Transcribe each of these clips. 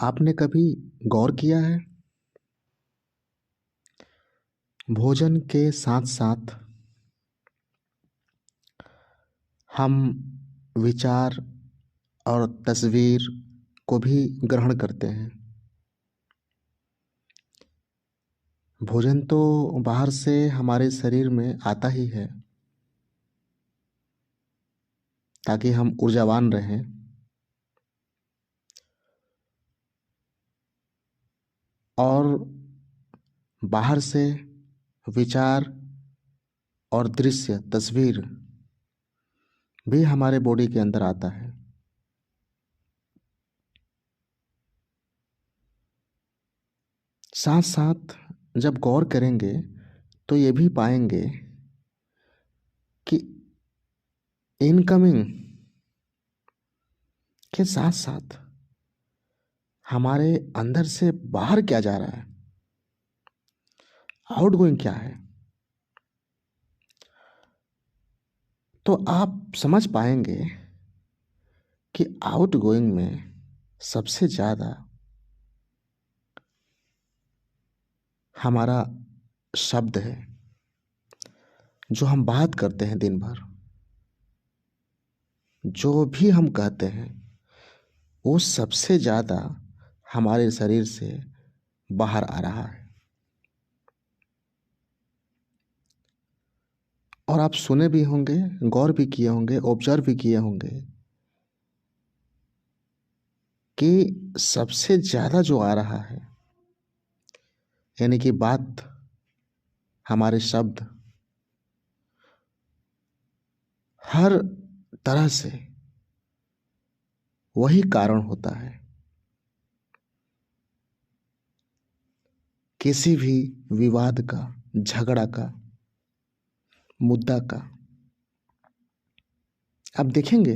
आपने कभी गौर किया है भोजन के साथ साथ हम विचार और तस्वीर को भी ग्रहण करते हैं। भोजन तो बाहर से हमारे शरीर में आता ही है ताकि हम ऊर्जावान रहें, और बाहर से विचार और दृश्य तस्वीर भी हमारे बॉडी के अंदर आता है। साथ साथ जब गौर करेंगे तो ये भी पाएंगे कि इनकमिंग के साथ साथ हमारे अंदर से बाहर क्या जा रहा है, आउटगोइंग क्या है, तो आप समझ पाएंगे कि आउटगोइंग में सबसे ज़्यादा हमारा शब्द है। जो हम बात करते हैं दिन भर, जो भी हम कहते हैं, वो सबसे ज़्यादा हमारे शरीर से बाहर आ रहा है। और आप सुने भी होंगे, गौर भी किए होंगे, ऑब्जर्व भी किए होंगे कि सबसे ज़्यादा जो आ रहा है, यानी कि बात, हमारे शब्द हर तरह से वही कारण होता है किसी भी विवाद का, झगड़ा का, मुद्दा का। आप देखेंगे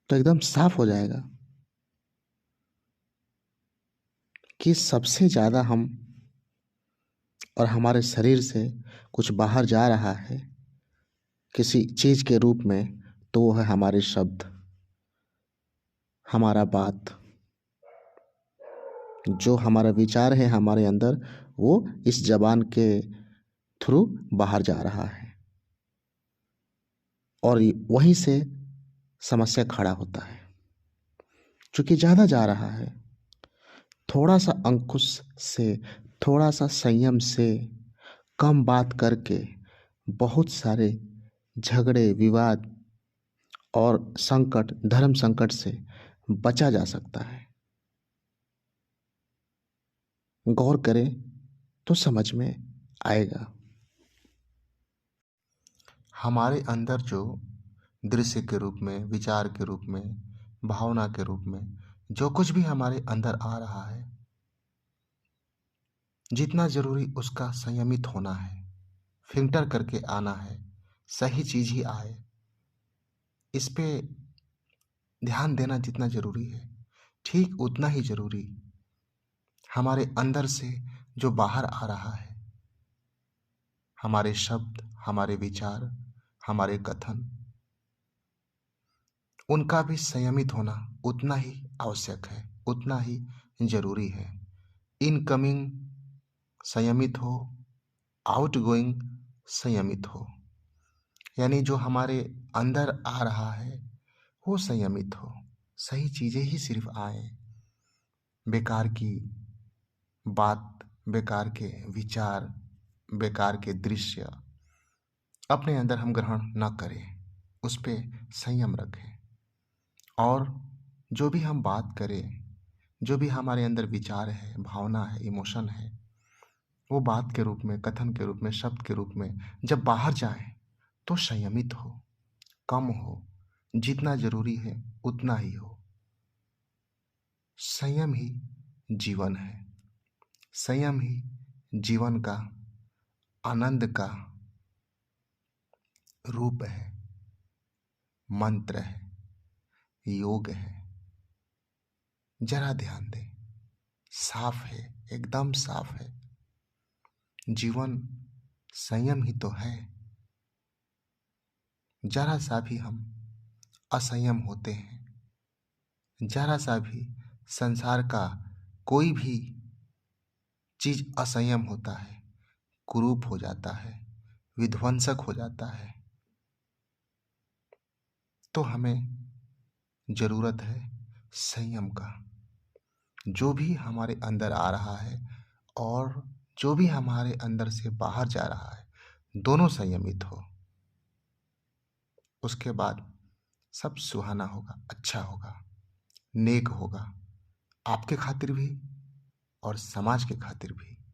तो एकदम साफ हो जाएगा कि सबसे ज़्यादा हम और हमारे शरीर से कुछ बाहर जा रहा है किसी चीज़ के रूप में, तो वो है हमारे शब्द, हमारा बात। जो हमारा विचार है हमारे अंदर, वो इस जबान के थ्रू बाहर जा रहा है, और वहीं से समस्या खड़ा होता है। क्योंकि ज़्यादा जा रहा है, थोड़ा सा अंकुश से, थोड़ा सा संयम से, कम बात करके बहुत सारे झगड़े, विवाद और संकट, धर्म संकट से बचा जा सकता है। गौर करें तो समझ में आएगा। हमारे अंदर जो दृश्य के रूप में, विचार के रूप में, भावना के रूप में जो कुछ भी हमारे अंदर आ रहा है, जितना जरूरी उसका संयमित होना है, फिल्टर करके आना है, सही चीज ही आए, इस पे ध्यान देना जितना जरूरी है, ठीक उतना ही जरूरी हमारे अंदर से जो बाहर आ रहा है, हमारे शब्द, हमारे विचार, हमारे कथन, उनका भी संयमित होना उतना ही आवश्यक है, उतना ही जरूरी है। इनकमिंग संयमित हो, आउटगोइंग संयमित हो, यानी जो हमारे अंदर आ रहा है वो संयमित हो, सही चीजें ही सिर्फ आए, बेकार की बात, बेकार के विचार, बेकार के दृश्य अपने अंदर हम ग्रहण न करें, उस पे संयम रखें। और जो भी हम बात करें, जो भी हमारे अंदर विचार है, भावना है, इमोशन है, वो बात के रूप में, कथन के रूप में, शब्द के रूप में जब बाहर जाए तो संयमित हो, कम हो, जितना जरूरी है उतना ही हो। संयम ही जीवन है, संयम ही जीवन का आनंद का रूप है, मंत्र है, योग है। जरा ध्यान दें, साफ है, एकदम साफ है। जीवन संयम ही तो है। जरा सा भी हम असंयम होते हैं, जरा सा भी संसार का कोई भी चीज असंयम होता है, कुरूप हो जाता है, विध्वंसक हो जाता है। तो हमें जरूरत है संयम का। जो भी हमारे अंदर आ रहा है और जो भी हमारे अंदर से बाहर जा रहा है, दोनों संयमित हो, उसके बाद सब सुहाना होगा, अच्छा होगा, नेक होगा, आपके खातिर भी और समाज के खातिर भी।